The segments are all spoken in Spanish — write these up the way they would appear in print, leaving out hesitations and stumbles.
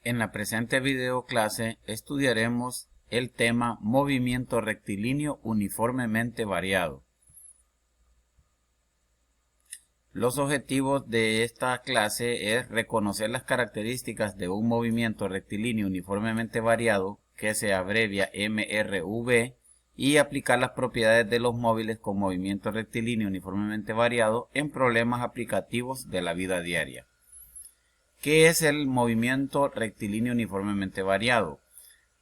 En la presente video clase estudiaremos el tema movimiento rectilíneo uniformemente variado. Los objetivos de esta clase es reconocer las características de un movimiento rectilíneo uniformemente variado, que se abrevia MRV, y aplicar las propiedades de los móviles con movimiento rectilíneo uniformemente variado en problemas aplicativos de la vida diaria. ¿Qué es el movimiento rectilíneo uniformemente variado?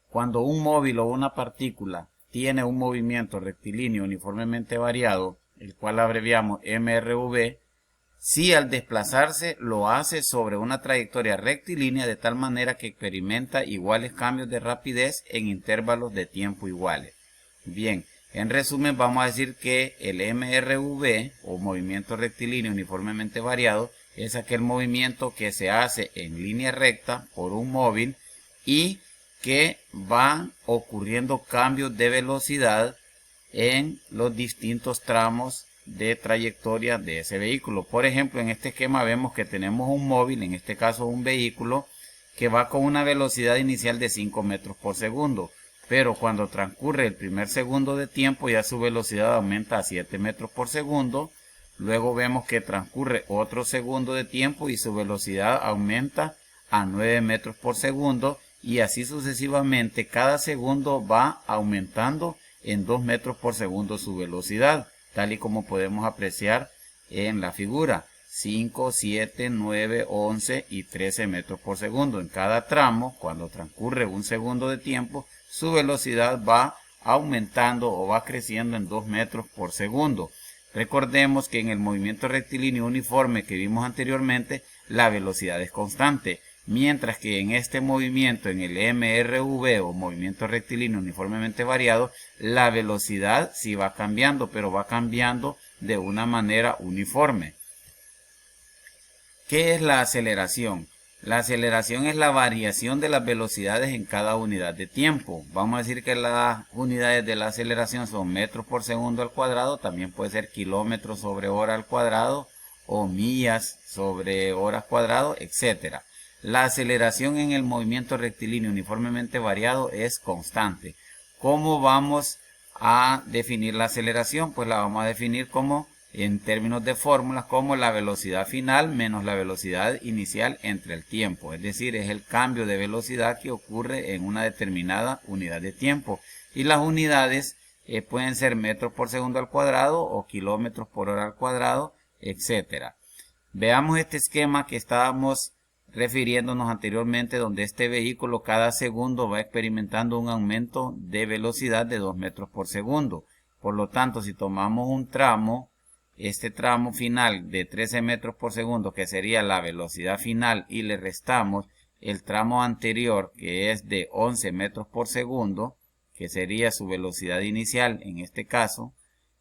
Cuando un móvil o una partícula tiene un movimiento rectilíneo uniformemente variado, el cual abreviamos MRV, si al desplazarse lo hace sobre una trayectoria rectilínea de tal manera que experimenta iguales cambios de rapidez en intervalos de tiempo iguales. Bien, en resumen vamos a decir que el MRV o movimiento rectilíneo uniformemente variado es aquel movimiento que se hace en línea recta por un móvil y que van ocurriendo cambios de velocidad en los distintos tramos de trayectoria de ese vehículo. Por ejemplo, en este esquema vemos que tenemos un móvil, en este caso un vehículo, que va con una velocidad inicial de 5 metros por segundo. Pero cuando transcurre el primer segundo de tiempo ya su velocidad aumenta a 7 metros por segundo. Luego vemos que transcurre otro segundo de tiempo y su velocidad aumenta a 9 metros por segundo. Y así sucesivamente, cada segundo va aumentando en 2 metros por segundo su velocidad, tal y como podemos apreciar en la figura. 5, 7, 9, 11 y 13 metros por segundo. En cada tramo, cuando transcurre un segundo de tiempo, su velocidad va aumentando o va creciendo en 2 metros por segundo. Recordemos que en el movimiento rectilíneo uniforme que vimos anteriormente, la velocidad es constante, mientras que en este movimiento, en el MRV o movimiento rectilíneo uniformemente variado, la velocidad sí va cambiando, pero va cambiando de una manera uniforme. ¿Qué es la aceleración? La aceleración es la variación de las velocidades en cada unidad de tiempo. Vamos a decir que las unidades de la aceleración son metros por segundo al cuadrado, también puede ser kilómetros sobre hora al cuadrado o millas sobre horas cuadrado, etc. La aceleración en el movimiento rectilíneo uniformemente variado es constante. ¿Cómo vamos a definir la aceleración? Pues la vamos a definir como, en términos de fórmulas, como la velocidad final menos la velocidad inicial entre el tiempo. Es decir, es el cambio de velocidad que ocurre en una determinada unidad de tiempo. Y las unidades pueden ser metros por segundo al cuadrado o kilómetros por hora al cuadrado, etc. Veamos este esquema que estábamos refiriéndonos anteriormente, donde este vehículo cada segundo va experimentando un aumento de velocidad de 2 metros por segundo. Por lo tanto, si tomamos un tramo, este tramo final de 13 metros por segundo, que sería la velocidad final, y le restamos el tramo anterior, que es de 11 metros por segundo, que sería su velocidad inicial en este caso,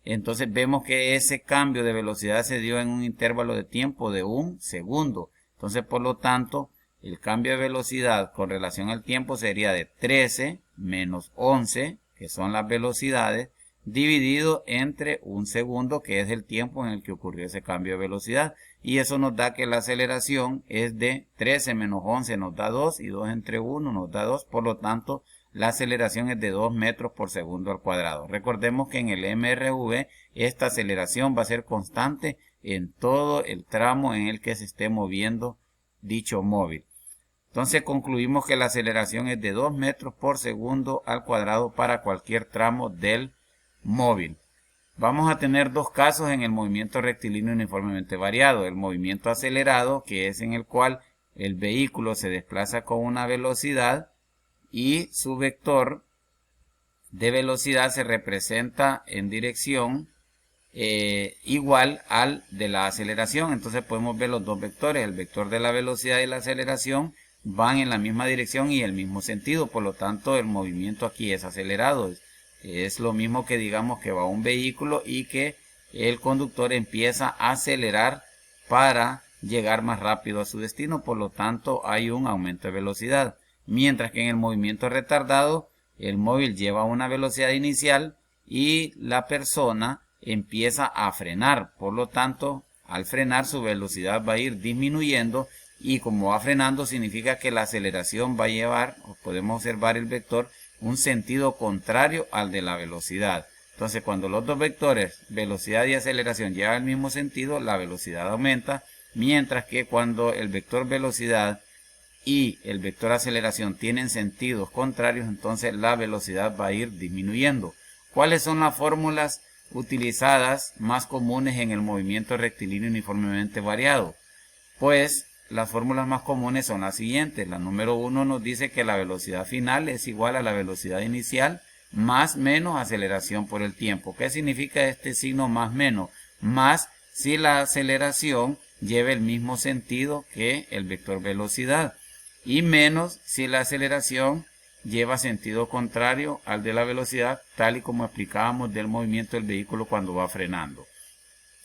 entonces vemos que ese cambio de velocidad se dio en un intervalo de tiempo de un segundo. Entonces, por lo tanto, el cambio de velocidad con relación al tiempo sería de 13 menos 11, que son las velocidades, dividido entre un segundo, que es el tiempo en el que ocurrió ese cambio de velocidad. Y eso nos da que la aceleración es de 13 menos 11 nos da 2, y 2 entre 1 nos da 2. Por lo tanto, la aceleración es de 2 metros por segundo al cuadrado. Recordemos que en el MRV esta aceleración va a ser constante en todo el tramo en el que se esté moviendo dicho móvil. Entonces concluimos que la aceleración es de 2 metros por segundo al cuadrado para cualquier tramo del móvil. Vamos a tener dos casos en el movimiento rectilíneo uniformemente variado. El movimiento acelerado, que es en el cual el vehículo se desplaza con una velocidad y su vector de velocidad se representa en dirección igual al de la aceleración. Entonces podemos ver los dos vectores, el vector de la velocidad y la aceleración van en la misma dirección y el mismo sentido. Por lo tanto, el movimiento aquí es acelerado. Es lo mismo que digamos que va un vehículo y que el conductor empieza a acelerar para llegar más rápido a su destino. Por lo tanto, hay un aumento de velocidad. Mientras que en el movimiento retardado, el móvil lleva una velocidad inicial y la persona empieza a frenar. Por lo tanto, al frenar su velocidad va a ir disminuyendo y como va frenando significa que la aceleración va a llevar, o podemos observar el vector, un sentido contrario al de la velocidad. Entonces cuando los dos vectores, velocidad y aceleración, llevan el mismo sentido, la velocidad aumenta, mientras que cuando el vector velocidad y el vector aceleración tienen sentidos contrarios, entonces la velocidad va a ir disminuyendo. ¿Cuáles son las fórmulas utilizadas más comunes en el movimiento rectilíneo uniformemente variado? Pues las fórmulas más comunes son las siguientes. La número 1 nos dice que la velocidad final es igual a la velocidad inicial más menos aceleración por el tiempo. ¿Qué significa este signo más menos? Más si la aceleración lleva el mismo sentido que el vector velocidad y menos si la aceleración lleva sentido contrario al de la velocidad, tal y como explicábamos del movimiento del vehículo cuando va frenando.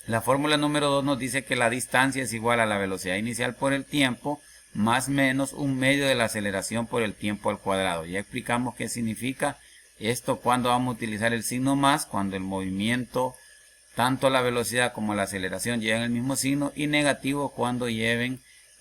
La fórmula número 2 nos dice que la distancia es igual a la velocidad inicial por el tiempo más menos un medio de la aceleración por el tiempo al cuadrado. Ya explicamos qué significa esto cuando vamos a utilizar el signo más, cuando el movimiento, tanto la velocidad como la aceleración lleven el mismo signo, y negativo cuando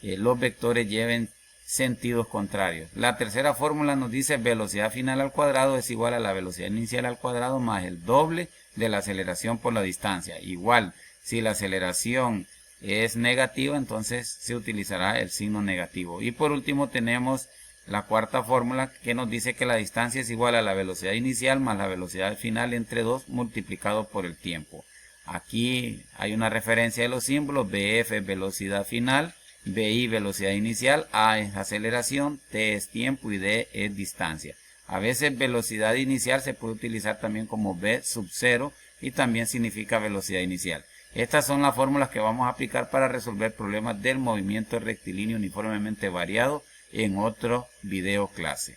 los vectores lleven sentidos contrarios. La tercera fórmula nos dice velocidad final al cuadrado es igual a la velocidad inicial al cuadrado más el doble de la aceleración por la distancia. Igual, si la aceleración es negativa, entonces se utilizará el signo negativo. Y por último tenemos la cuarta fórmula que nos dice que la distancia es igual a la velocidad inicial más la velocidad final entre 2 multiplicado por el tiempo. Aquí hay una referencia de los símbolos. BF es velocidad final, BI velocidad inicial, A es aceleración, T es tiempo y D es distancia. A veces velocidad inicial se puede utilizar también como V sub 0 y también significa velocidad inicial. Estas son las fórmulas que vamos a aplicar para resolver problemas del movimiento rectilíneo uniformemente variado en otro video clase.